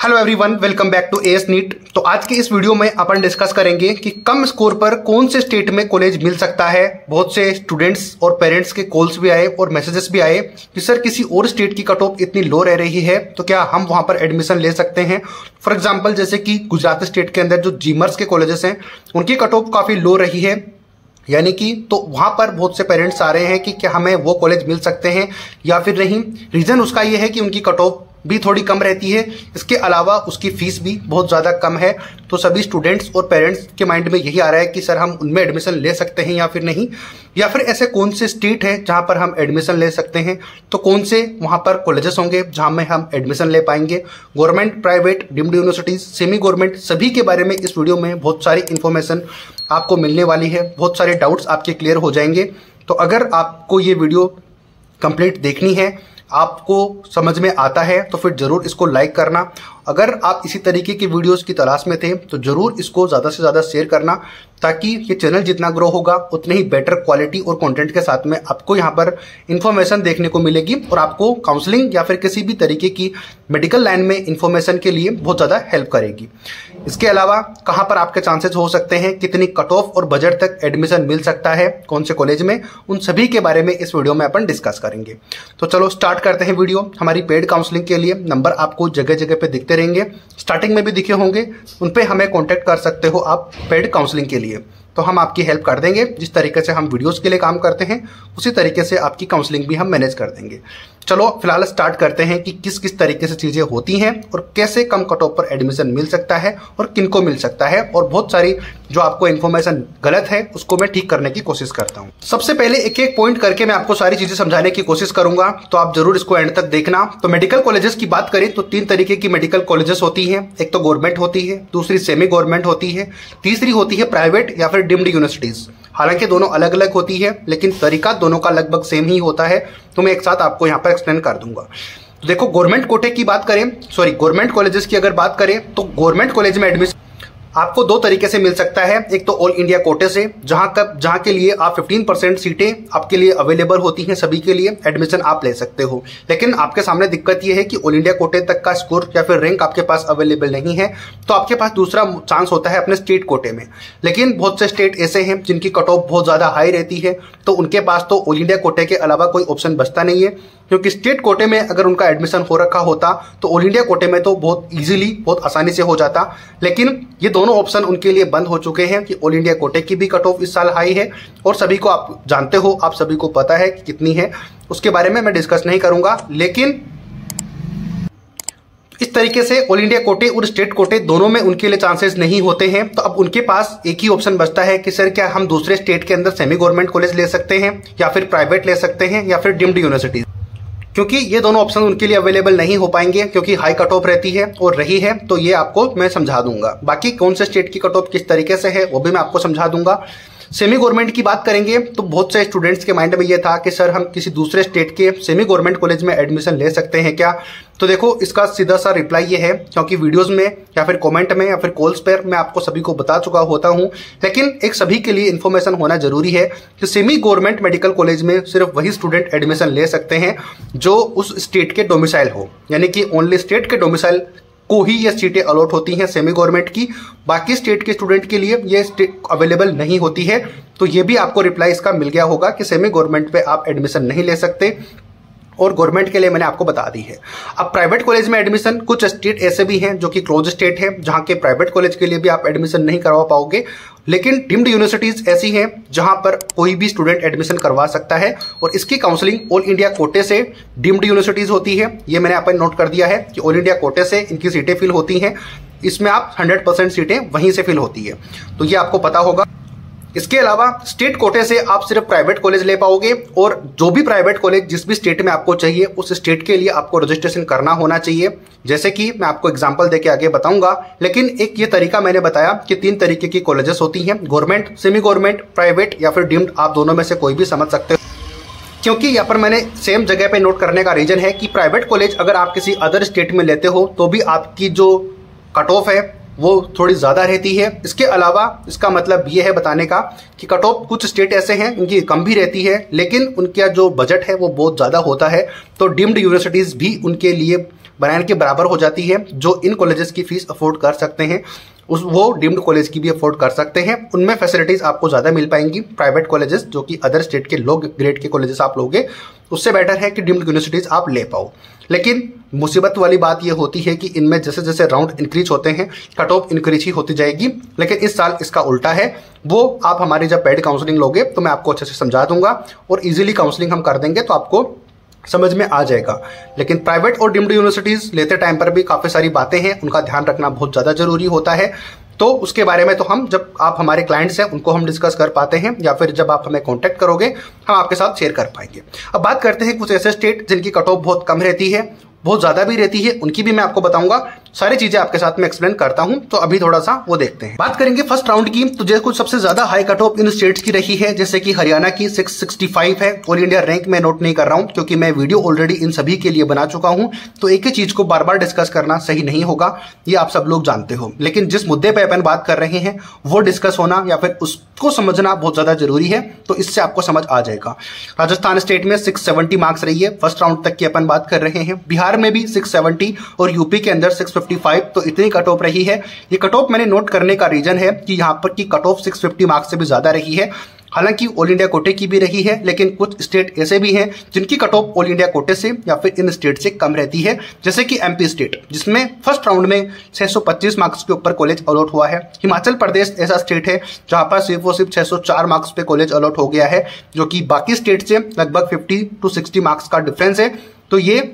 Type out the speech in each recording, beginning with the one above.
Hello everyone, welcome back to AS NEET. तो आज की इस वीडियो में अपन डिस्कस करेंगे कि कम स्कोर पर कौन से स्टेट में कॉलेज मिल सकता है। बहुत से स्टूडेंट्स और पेरेंट्स के कॉल्स भी आए और मैसेजेस भी आए कि सर किसी और स्टेट की कट ऑफ इतनी लो रह रही है तो क्या हम वहां पर एडमिशन ले सकते हैं। फॉर एग्जाम्पल जैसे कि गुजरात स्टेट के अंदर जो जीमर्स के कॉलेजेस हैं उनकी कट ऑफ काफी लो रही है, यानी कि तो वहां पर बहुत से पेरेंट्स आ रहे हैं कि क्या हमें वो कॉलेज मिल सकते हैं या फिर नहीं। रीजन उसका ये है कि उनकी कट ऑफ भी थोड़ी कम रहती है, इसके अलावा उसकी फीस भी बहुत ज़्यादा कम है। तो सभी स्टूडेंट्स और पेरेंट्स के माइंड में यही आ रहा है कि सर हम उनमें एडमिशन ले सकते हैं या फिर नहीं, या फिर ऐसे कौन से स्टेट है जहां पर हम एडमिशन ले सकते हैं, तो कौन से वहां पर कॉलेजेस होंगे जहां में हम एडमिशन ले पाएंगे। Government, private, deemed universities, semi government, सभी के बारे में इस वीडियो में बहुत सारी इन्फॉर्मेशन आपको मिलने वाली है। बहुत सारे डाउट्स आपके क्लियर हो जाएंगे। तो अगर आपको ये वीडियो कंप्लीट देखनी है, आपको समझ में आता है, तो फिर जरूर इसको लाइक करना। अगर आप इसी तरीके की वीडियोस की तलाश में थे तो जरूर इसको ज़्यादा से ज़्यादा शेयर करना, ताकि ये चैनल जितना ग्रो होगा उतने ही बेटर क्वालिटी और कंटेंट के साथ में आपको यहाँ पर इन्फॉर्मेशन देखने को मिलेगी और आपको काउंसलिंग या फिर किसी भी तरीके की मेडिकल लाइन में इन्फॉर्मेशन के लिए बहुत ज़्यादा हेल्प करेगी। इसके अलावा कहाँ पर आपके चांसेस हो सकते हैं, कितनी कट ऑफ और बजट तक एडमिशन मिल सकता है कौन से कॉलेज में, उन सभी के बारे में इस वीडियो में अपन डिस्कस करेंगे। तो चलो स्टार्ट करते हैं वीडियो। हमारी पेड काउंसलिंग के लिए नंबर आपको जगह जगह पे दिखते रहेंगे, स्टार्टिंग में भी दिखे होंगे, उन पे हमें कांटेक्ट कर सकते हो आप पेड काउंसलिंग के लिए। तो हम आपकी हेल्प कर देंगे। जिस तरीके से हम वीडियोस के लिए काम करते हैं उसी तरीके से आपकी काउंसलिंग भी हम मैनेज कर देंगे। चलो फिलहाल स्टार्ट करते हैं कि किस किस तरीके से चीजें होती हैं और कैसे कम कट ऑफ पर एडमिशन मिल सकता है और किनको मिल सकता है, और बहुत सारी जो आपको इन्फॉर्मेशन गलत है उसको मैं ठीक करने की कोशिश करता हूं। सबसे पहले एक एक पॉइंट करके मैं आपको सारी चीजें समझाने की कोशिश करूंगा, तो आप जरूर इसको एंड तक देखना। तो मेडिकल कॉलेजेस की बात करें तो 3 तरीके की मेडिकल कॉलेजेस होती हैं। एक तो गवर्नमेंट होती है, दूसरी सेमी गवर्नमेंट होती है, तीसरी होती है प्राइवेट या फिर डीम्ड यूनिवर्सिटीज। हालांकि दोनों अलग अलग होती है लेकिन तरीका दोनों का लगभग सेम ही होता है, तो मैं एक साथ आपको यहाँ पर एक्सप्लेन कर दूंगा। देखो गवर्नमेंट कोटे की बात करें, गवर्नमेंट कॉलेजेस की अगर बात करें तो गवर्नमेंट कॉलेज में एडमिशन आपको 2 तरीके से मिल सकता है। एक तो ऑल इंडिया कोटे से, जहां के लिए आप 15% सीटें आपके लिए अवेलेबल होती हैं, सभी के लिए एडमिशन आप ले सकते हो। लेकिन आपके सामने दिक्कत यह है कि ऑल इंडिया कोटे तक का स्कोर या फिर रैंक आपके पास अवेलेबल नहीं है, तो आपके पास दूसरा चांस होता है अपने स्टेट कोटे में। लेकिन बहुत से स्टेट ऐसे हैं जिनकी कट ऑफ बहुत ज्यादा हाई रहती है, तो उनके पास तो ऑल इंडिया कोटे के अलावा कोई ऑप्शन बचता नहीं है, क्योंकि स्टेट कोटे में अगर उनका एडमिशन हो रखा होता तो ऑल इंडिया कोटे में तो बहुत इजीली, बहुत आसानी से हो जाता। लेकिन ये दोनों ऑप्शन उनके लिए बंद हो चुके हैं कि ऑल इंडिया कोटे की भी कट ऑफ इस साल हाई है, और सभी को आप जानते हो, आप सभी को पता है कि कितनी है, उसके बारे में मैं डिस्कस नहीं करूंगा। लेकिन इस तरीके से ऑल इंडिया कोटे और स्टेट कोटे दोनों में उनके लिए चांसेस नहीं होते हैं, तो अब उनके पास एक ही ऑप्शन बचता है कि सर क्या हम दूसरे स्टेट के अंदर सेमी गवर्नमेंट कॉलेज ले सकते हैं या फिर प्राइवेट ले सकते हैं या फिर डीम्ड यूनिवर्सिटी, क्योंकि ये दोनों ऑप्शन उनके लिए अवेलेबल नहीं हो पाएंगे क्योंकि हाई कट ऑफ रहती है और रही है, तो ये आपको मैं समझा दूंगा। बाकी कौन से स्टेट की कट ऑफ किस तरीके से है वो भी मैं आपको समझा दूंगा। सेमी गवर्नमेंट की बात करेंगे तो बहुत से स्टूडेंट्स के माइंड में ये था कि सर हम किसी दूसरे स्टेट के सेमी गवर्नमेंट कॉलेज में एडमिशन ले सकते हैं क्या। तो देखो इसका सीधा सा रिप्लाई ये है, क्योंकि वीडियोस में या फिर कमेंट में या फिर कॉल्स पर मैं आपको सभी को बता चुका होता हूं, लेकिन एक सभी के लिए इन्फॉर्मेशन होना जरूरी है कि सेमी गवर्नमेंट मेडिकल कॉलेज में सिर्फ वही स्टूडेंट एडमिशन ले सकते हैं जो उस स्टेट के डोमिसाइल हो, यानी कि ओनली स्टेट के डोमिसाइल को ही ये सीटें अलॉट होती हैं सेमी गवर्नमेंट की। बाकी स्टेट के स्टूडेंट के लिए ये अवेलेबल नहीं होती है। तो ये भी आपको रिप्लाई इसका मिल गया होगा कि सेमी गवर्नमेंट पे आप एडमिशन नहीं ले सकते, और गवर्नमेंट के लिए मैंने आपको बता दी है। अब प्राइवेट कॉलेज में एडमिशन, कुछ स्टेट ऐसे भी हैं जो कि क्लोज स्टेट है जहां के प्राइवेट कॉलेज के लिए भी आप एडमिशन नहीं करवा पाओगे, लेकिन डीम्ड यूनिवर्सिटीज ऐसी हैं जहां पर कोई भी स्टूडेंट एडमिशन करवा सकता है, और इसकी काउंसलिंग ऑल इंडिया कोटे से डीम्ड यूनिवर्सिटीज होती है। ये मैंने आप नोट कर दिया है कि ऑल इंडिया कोटे से इनकी सीटें फिल होती हैं, इसमें आप 100% सीटें वहीं से फिल होती है, तो ये आपको पता होगा। इसके अलावा स्टेट कोटे से आप सिर्फ प्राइवेट कॉलेज ले पाओगे, और जो भी प्राइवेट कॉलेज जिस भी स्टेट में आपको चाहिए उस स्टेट के लिए आपको रजिस्ट्रेशन करना होना चाहिए। जैसे कि मैं आपको एग्जांपल देके आगे बताऊंगा, लेकिन एक ये तरीका मैंने बताया कि 3 तरीके की कॉलेजेस होती हैं, गवर्नमेंट, सेमी गवर्नमेंट, प्राइवेट या फिर डीम्ड, आप दोनों में से कोई भी समझ सकते हो। क्योंकि यहाँ पर मैंने सेम जगह पे नोट करने का रीजन है कि प्राइवेट कॉलेज अगर आप किसी अदर स्टेट में लेते हो तो भी आपकी जो कट ऑफ है वो थोड़ी ज़्यादा रहती है। इसके अलावा इसका मतलब ये है बताने का कि कट ऑफ कुछ स्टेट ऐसे हैं इनकी कम भी रहती है, लेकिन उनका जो बजट है वो बहुत ज़्यादा होता है, तो डीम्ड यूनिवर्सिटीज़ भी उनके लिए बनाने के बराबर हो जाती है। जो इन कॉलेजेस की फीस अफोर्ड कर सकते हैं वो डीम्ड कॉलेज की भी अफोर्ड कर सकते हैं। उनमें फैसिलिटीज आपको ज़्यादा मिल पाएंगी। प्राइवेट कॉलेजेस जो कि अदर स्टेट के लो ग्रेड के कॉलेजेस आप लोगे, उससे बेटर है कि डीम्ड यूनिवर्सिटीज आप ले पाओ। लेकिन मुसीबत वाली बात यह होती है कि इनमें जैसे जैसे राउंड इंक्रीज होते हैं कट ऑफ इंक्रीज ही होती जाएगी। लेकिन इस साल इसका उल्टा है, वो आप हमारी जब पेड काउंसलिंग लोगे तो मैं आपको अच्छे से समझा दूंगा और इजीली काउंसलिंग हम कर देंगे तो आपको समझ में आ जाएगा। लेकिन प्राइवेट और डीम्ड यूनिवर्सिटीज लेते टाइम पर भी काफ़ी सारी बातें हैं, उनका ध्यान रखना बहुत ज़्यादा जरूरी होता है। तो उसके बारे में तो हम जब आप हमारे क्लाइंट्स हैं उनको हम डिस्कस कर पाते हैं, या फिर जब आप हमें कांटेक्ट करोगे हम आपके साथ शेयर कर पाएंगे। अब बात करते हैं कुछ ऐसे स्टेट जिनकी कट ऑफ बहुत कम रहती है, बहुत ज़्यादा भी रहती है, उनकी भी मैं आपको बताऊंगा। सारी चीजें आपके साथ में एक्सप्लेन करता हूं, तो अभी थोड़ा सा वो देखते हैं। बात करेंगे फर्स्ट राउंड की, तो जैसे कुछ सबसे ज्यादा हाई कट ऑफ इन स्टेट्स की रही है, जैसे कि हरियाणा की 665 है। ऑल इंडिया रैंक में नोट नहीं कर रहा हूं क्योंकि मैं वीडियो ऑलरेडी इन सभी के लिए बना चुका हूं, तो एक ही चीज को बार बार डिस्कस करना सही नहीं होगा, ये आप सब लोग जानते हो। लेकिन जिस मुद्दे पर अपन बात कर रहे हैं वो डिस्कस होना या फिर उसको समझना बहुत ज्यादा जरूरी है, तो इससे आपको समझ आ जाएगा। राजस्थान स्टेट में 670 मार्क्स रही है, फर्स्ट राउंड तक की अपन बात कर रहे हैं। बिहार में भी 670 और यूपी के अंदर 655, तो इतनी कट ऑफ रही है। ये कट ऑफ मैंने नोट करने का रीजन है कि यहां पर की कट ऑफ 650 मार्क्स से भी ज्यादा रही है। हालांकि ऑल इंडिया कोटे की भी रही है, लेकिन कुछ स्टेट ऐसे भी हैं जिनकी कट ऑफ ऑल इंडिया कोटे से या फिर इन स्टेट से कम रहती है, जैसे कि एमपी स्टेट, जिसमें फर्स्ट राउंड में 625 मार्क्स के ऊपर कॉलेज अलॉट हुआ है। हिमाचल प्रदेश ऐसा स्टेट है जहां पर सिर्फ और सिर्फ 604 मार्क्स पे कॉलेज अलॉट हो गया है, जो कि बाकी स्टेट से लगभग 50 to 60 मार्क्स का डिफरेंस है। तो ये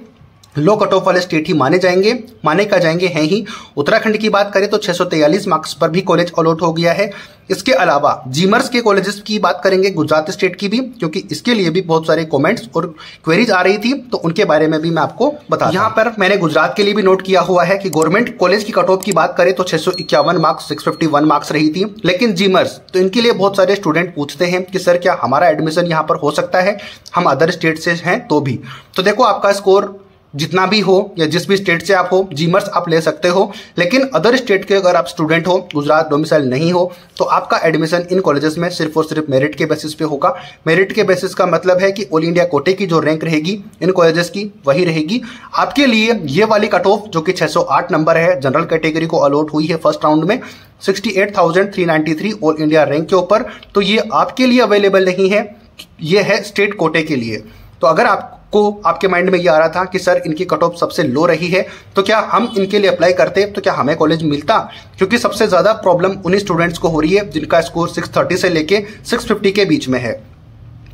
लो कट ऑफ वाले स्टेट ही माने जाएंगे हैं ही। उत्तराखंड की बात करें तो 643 मार्क्स पर भी कॉलेज अलॉट हो गया है। इसके अलावा जीमर्स के कॉलेजेस की बात करेंगे, गुजरात स्टेट की भी, क्योंकि इसके लिए भी बहुत सारे कमेंट्स और क्वेरीज आ रही थी, तो उनके बारे में भी मैं आपको बता। यहाँ पर मैंने गुजरात के लिए भी नोट किया हुआ है कि गवर्नमेंट कॉलेज की कट ऑफ की बात करें तो 651 मार्क्स 651 मार्क्स रही थी। लेकिन जीमर्स, तो इनके लिए बहुत सारे स्टूडेंट पूछते हैं कि सर क्या हमारा एडमिशन यहाँ पर हो सकता है, हम अदर स्टेट से हैं तो भी। तो देखो, आपका स्कोर जितना भी हो या जिस भी स्टेट से आप हो, जीमर्स आप ले सकते हो। लेकिन अदर स्टेट के अगर आप स्टूडेंट हो, गुजरात डोमिसाइल नहीं हो, तो आपका एडमिशन इन कॉलेजेस में सिर्फ और सिर्फ मेरिट के बेसिस पे होगा। मेरिट के बेसिस का मतलब है कि ऑल इंडिया कोटे की जो रैंक रहेगी इन कॉलेजेस की वही रहेगी। आपके लिए ये वाली कट ऑफ जो कि 608 नंबर है, जनरल कैटेगरी को अलॉट हुई है फर्स्ट राउंड में 68,393 ऑल इंडिया रैंक के ऊपर, तो ये आपके लिए अवेलेबल नहीं है, ये है स्टेट कोटे के लिए। तो अगर आपको आपके माइंड में ये आ रहा था कि सर इनकी कट ऑफ सबसे लो रही है, तो क्या हम इनके लिए अप्लाई करते, तो क्या हमें कॉलेज मिलता? क्योंकि सबसे ज्यादा प्रॉब्लम उन्हीं स्टूडेंट्स को हो रही है जिनका स्कोर 630 से लेके 650 के बीच में है।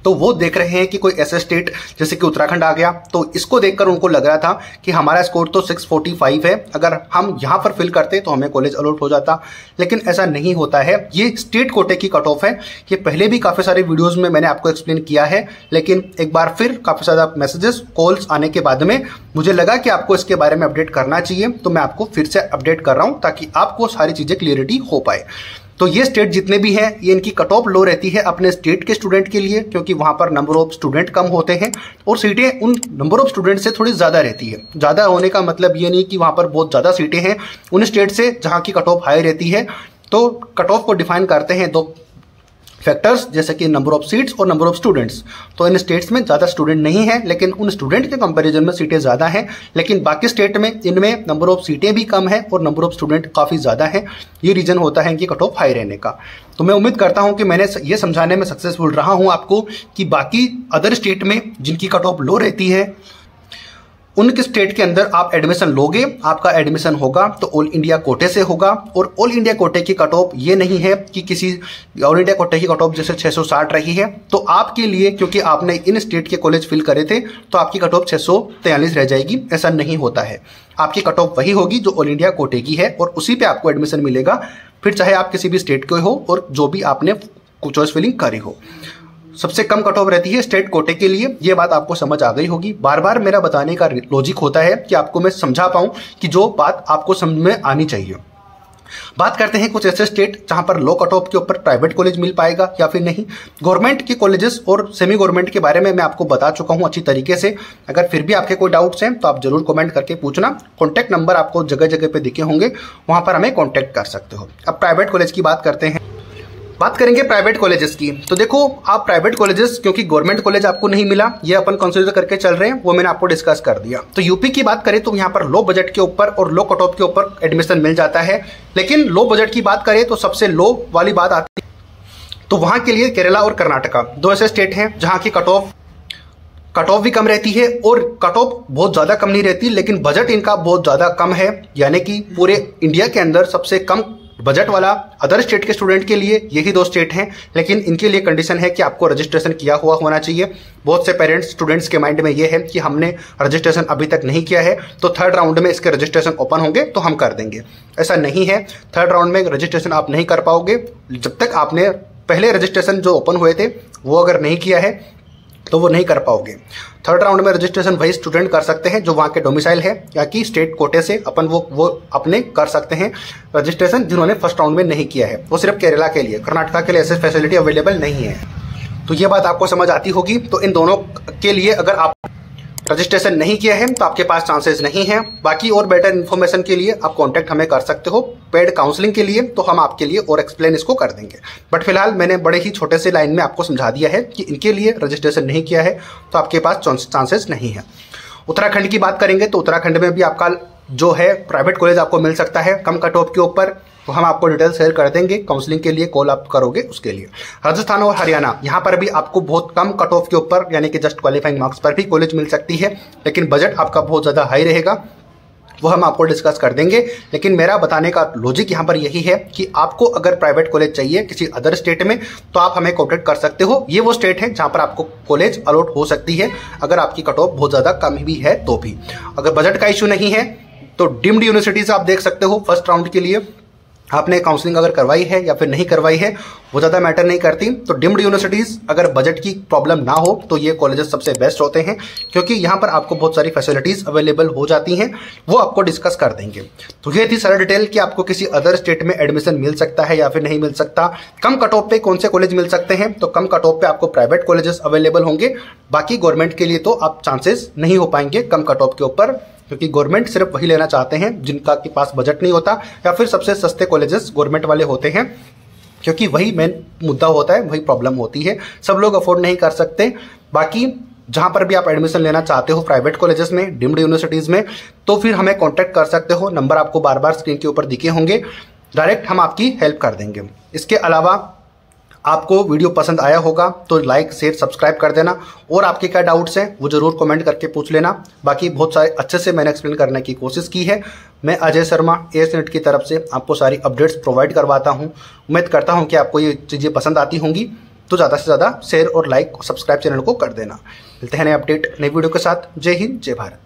तो वो देख रहे हैं कि कोई ऐसा स्टेट जैसे कि उत्तराखंड आ गया, तो इसको देखकर उनको लग रहा था कि हमारा स्कोर तो 645 है, अगर हम यहाँ पर फिल करते तो हमें कॉलेज अलॉट हो जाता। लेकिन ऐसा नहीं होता है, ये स्टेट कोटे की कट ऑफ है। ये पहले भी काफ़ी सारे वीडियोज़ में मैंने आपको एक्सप्लेन किया है, लेकिन एक बार फिर काफ़ी ज़्यादा मैसेजेस कॉल्स आने के बाद में मुझे लगा कि आपको इसके बारे में अपडेट करना चाहिए, तो मैं आपको फिर से अपडेट कर रहा हूँ ताकि आपको सारी चीज़ें क्लियरिटी हो पाए। तो ये स्टेट जितने भी हैं, ये इनकी कट ऑफ लो रहती है अपने स्टेट के स्टूडेंट के लिए, क्योंकि वहां पर नंबर ऑफ स्टूडेंट कम होते हैं और सीटें उन नंबर ऑफ स्टूडेंट से थोड़ी ज़्यादा रहती है। ज़्यादा होने का मतलब ये नहीं कि वहां पर बहुत ज़्यादा सीटें हैं, उन स्टेट से जहां की कट ऑफ हाई रहती है। तो कट ऑफ को डिफाइन करते हैं दो फैक्टर्स, जैसे कि नंबर ऑफ सीट्स और नंबर ऑफ स्टूडेंट्स। तो इन स्टेट्स में ज़्यादा स्टूडेंट नहीं है, लेकिन उन स्टूडेंट के कंपैरिजन में सीटें ज़्यादा हैं। लेकिन बाकी स्टेट में इनमें नंबर ऑफ सीटें भी कम है और नंबर ऑफ स्टूडेंट काफ़ी ज़्यादा है। ये रीज़न होता है इनकी कट ऑफ हाई रहने का। तो मैं उम्मीद करता हूं कि मैंने ये समझाने में सक्सेसफुल रहा हूं आपको कि बाकी अदर स्टेट में जिनकी कट ऑफ लो रहती है, उनके स्टेट के अंदर आप एडमिशन लोगे, आपका एडमिशन होगा तो ऑल इंडिया कोटे से होगा। और ऑल इंडिया कोटे की कट ऑफ ये नहीं है कि किसी ऑल इंडिया कोटे की कट ऑफ जैसे 660 रही है तो आपके लिए, क्योंकि आपने इन स्टेट के कॉलेज फिल करे थे, तो आपकी कट ऑफ 643 रह जाएगी। ऐसा नहीं होता है, आपकी कट ऑफ वही होगी जो ऑल इंडिया कोटे की है और उसी पे आपको एडमिशन मिलेगा, फिर चाहे आप किसी भी स्टेट के हो और जो भी आपने चॉइस फिलिंग करी हो। सबसे कम कट ऑफ रहती है स्टेट कोटे के लिए, ये बात आपको समझ आ गई होगी। बार बार मेरा बताने का लॉजिक होता है कि आपको मैं समझा पाऊं कि जो बात आपको समझ में आनी चाहिए। बात करते हैं कुछ ऐसे स्टेट जहां पर लो कट ऑफ के ऊपर प्राइवेट कॉलेज मिल पाएगा या फिर नहीं। गवर्नमेंट के कॉलेजेस और सेमी गवर्नमेंट के बारे में मैं आपको बता चुका हूं अच्छी तरीके से। अगर फिर भी आपके कोई डाउट्स हैं तो आप जरूर कमेंट करके पूछना। कॉन्टैक्ट नंबर आपको जगह जगह पे दिखे होंगे, वहां पर हमें कॉन्टैक्ट कर सकते हो। अब प्राइवेट कॉलेज की बात करते हैं। बात करेंगे प्राइवेट कॉलेजेस की। तो देखो आप प्राइवेट कॉलेजेस, क्योंकि गवर्नमेंट कॉलेज आपको नहीं मिला, ये अपन कंसीडर करके चल रहे हैं, वो मैंने आपको डिस्कस कर दिया। तो यूपी की बात करें तो यहाँ पर लो बजट के ऊपर और लो कट ऑफ के ऊपर एडमिशन मिल जाता है। लेकिन लो बजट की बात करें तो सबसे लो वाली बात आती है, तो वहां के लिए केरला और कर्नाटका दो ऐसे स्टेट हैं जहां की कट ऑफ भी कम रहती है, और कट ऑफ बहुत ज्यादा कम नहीं रहती, लेकिन बजट इनका बहुत ज्यादा कम है। यानी कि पूरे इंडिया के अंदर सबसे कम बजट वाला अदर स्टेट के स्टूडेंट के लिए यही दो स्टेट हैं। लेकिन इनके लिए कंडीशन है कि आपको रजिस्ट्रेशन किया हुआ होना चाहिए। बहुत से पेरेंट्स स्टूडेंट्स के माइंड में ये है कि हमने रजिस्ट्रेशन अभी तक नहीं किया है, तो थर्ड राउंड में इसके रजिस्ट्रेशन ओपन होंगे तो हम कर देंगे। ऐसा नहीं है, थर्ड राउंड में रजिस्ट्रेशन आप नहीं कर पाओगे जब तक आपने पहले रजिस्ट्रेशन जो ओपन हुए थे वो अगर नहीं किया है तो वो नहीं कर पाओगे। थर्ड राउंड में रजिस्ट्रेशन वही स्टूडेंट कर सकते हैं जो वहाँ के डोमिसाइल है या कि स्टेट कोटे से अपन वो अपने कर सकते हैं रजिस्ट्रेशन, जिन्होंने फर्स्ट राउंड में नहीं किया है। वो सिर्फ केरला के लिए, कर्नाटका के लिए ऐसे फैसिलिटी अवेलेबल नहीं है। तो ये बात आपको समझ आती होगी। तो इन दोनों के लिए अगर आप रजिस्ट्रेशन नहीं किया है तो आपके पास चांसेस नहीं है। बाकी और बेटर इन्फॉर्मेशन के लिए आप कांटेक्ट हमें कर सकते हो पेड काउंसलिंग के लिए, तो हम आपके लिए और एक्सप्लेन इसको कर देंगे। बट फिलहाल मैंने बड़े ही छोटे से लाइन में आपको समझा दिया है कि इनके लिए रजिस्ट्रेशन नहीं किया है तो आपके पास चांसेस नहीं है। उत्तराखंड की बात करेंगे तो उत्तराखंड में भी आपका जो है प्राइवेट कॉलेज आपको मिल सकता है कम कट ऑफ के ऊपर, तो हम आपको डिटेल शेयर कर देंगे। काउंसलिंग के लिए कॉल आप करोगे उसके लिए। राजस्थान और हरियाणा, यहाँ पर भी आपको बहुत कम कट ऑफ के ऊपर यानी कि जस्ट क्वालिफाइंग मार्क्स पर भी कॉलेज मिल सकती है, लेकिन बजट आपका बहुत ज़्यादा हाई रहेगा, वो हम आपको डिस्कस कर देंगे। लेकिन मेरा बताने का लॉजिक यहाँ पर यही है कि आपको अगर प्राइवेट कॉलेज चाहिए किसी अदर स्टेट में तो आप हमें कॉन्टेक्ट कर सकते हो। ये वो स्टेट है जहाँ पर आपको कॉलेज अलॉट हो सकती है अगर आपकी कट ऑफ बहुत ज़्यादा कम भी है तो भी। अगर बजट का इशू नहीं है तो डीम्ड यूनिवर्सिटीज आप देख सकते हो फर्स्ट राउंड के लिए। आपने काउंसलिंग अगर करवाई है या फिर नहीं करवाई है वो ज़्यादा मैटर नहीं करती। तो डीम्ड यूनिवर्सिटीज़ अगर बजट की प्रॉब्लम ना हो तो ये कॉलेजेस सबसे बेस्ट होते हैं, क्योंकि यहाँ पर आपको बहुत सारी फैसिलिटीज़ अवेलेबल हो जाती हैं, वो आपको डिस्कस कर देंगे। तो ये थी सारी डिटेल कि आपको किसी अदर स्टेट में एडमिशन मिल सकता है या फिर नहीं मिल सकता। कम कट ऑफ पे कौन से कॉलेज मिल सकते हैं, तो कम कट ऑफ पे आपको प्राइवेट कॉलेजेस अवेलेबल होंगे। बाकी गवर्नमेंट के लिए तो आप चांसेस नहीं हो पाएंगे कम कट ऑफ के ऊपर, क्योंकि गवर्नमेंट सिर्फ वही लेना चाहते हैं जिनका के पास बजट नहीं होता या फिर सबसे सस्ते कॉलेजेस गवर्नमेंट वाले होते हैं, क्योंकि वही मेन मुद्दा होता है, वही प्रॉब्लम होती है। सब लोग अफोर्ड नहीं कर सकते। बाकी जहां पर भी आप एडमिशन लेना चाहते हो प्राइवेट कॉलेजेस में, डीम्ड यूनिवर्सिटीज़ में, तो फिर हमें कॉन्टैक्ट कर सकते हो। नंबर आपको बार बार स्क्रीन के ऊपर दिखे होंगे, डायरेक्ट हम आपकी हेल्प कर देंगे। इसके अलावा आपको वीडियो पसंद आया होगा तो लाइक शेयर सब्सक्राइब कर देना, और आपके क्या डाउट्स हैं वो जरूर कमेंट करके पूछ लेना। बाकी बहुत सारे अच्छे से मैंने एक्सप्लेन करने की कोशिश की है। मैं अजय शर्मा एएसनेट की तरफ से आपको सारी अपडेट्स प्रोवाइड करवाता हूं। उम्मीद करता हूं कि आपको ये चीज़ें पसंद आती होंगी, तो ज़्यादा से ज़्यादा शेयर और लाइक सब्सक्राइब चैनल को कर देना। मिलते हैं नए अपडेट नई वीडियो के साथ। जय हिंद, जय भारत।